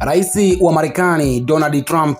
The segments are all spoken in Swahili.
Rais wa Marekani Donald Trump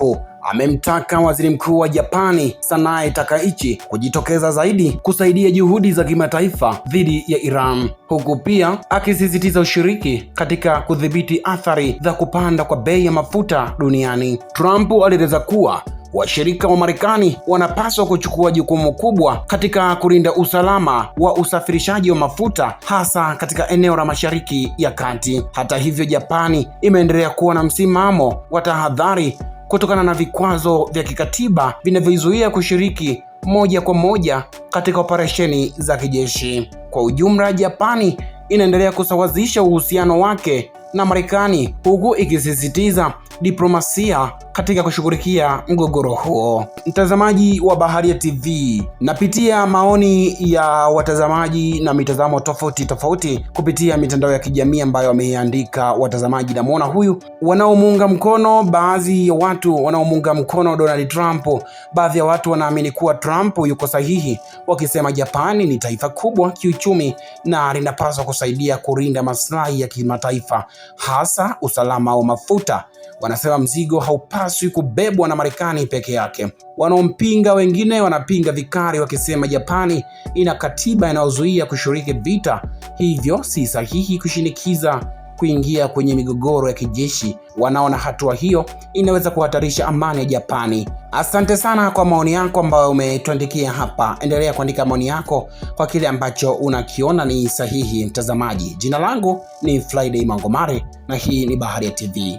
amemtaka waziri mkuu wa Japani Sanae Takaichi kujitokeza zaidi kusaidia juhudi za kimataifa dhidi ya Iran, huku pia akisisitiza ushiriki katika kudhibiti athari za kupanda kwa bei ya mafuta duniani. Trump alieleza kuwa washirika wa Marekani wanapaswa kuchukua jukumu kubwa katika kulinda usalama wa usafirishaji wa mafuta, hasa katika eneo la Mashariki ya Kati. Hata hivyo, Japani imeendelea kuwa na msimamo wa tahadhari kutokana na vikwazo vya kikatiba vinavyoizuia kushiriki moja kwa moja katika operesheni za kijeshi. Kwa ujumla, Japani inaendelea kusawazisha uhusiano wake na Marekani, huku ikisisitiza diplomasia katika kushughulikia mgogoro huo. Mtazamaji wa Baharia TV, napitia maoni ya watazamaji na mitazamo tofauti kupitia mitandao ya kijamii ambayo wameandika watazamaji. Na muona huyu wanaomuunga mkono, baadhi ya watu wanaomuunga mkono Donald Trump. Baadhi ya watu wanaamini kuwa Trump yuko sahihi, wakisema Japani ni taifa kubwa kiuchumi na linapaswa kusaidia kulinda maslahi ya kimataifa, hasa usalama wa mafuta. Wanasema mzigo haupaswi kubebwa na Marekani peke yake. Wanaompinga wengine wanapinga vikali, wakisema Japani ina katiba inayozuia kushiriki vita, hivyo si sahihi kushinikiza kuingia kwenye migogoro ya kijeshi. Wanaona hatua hiyo inaweza kuhatarisha amani ya Japani. Asante sana kwa maoni yako ambayo umetuandikia hapa. Endelea kuandika maoni yako kwa kile ambacho unakiona ni sahihi, mtazamaji. Jina langu ni Friday Mangomare na hii ni Baharia TV.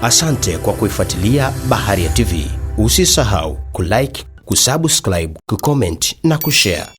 Asante kwa kuifuatilia Baharia TV. Usisahau kulike, kusubscribe, kucomment na kushare.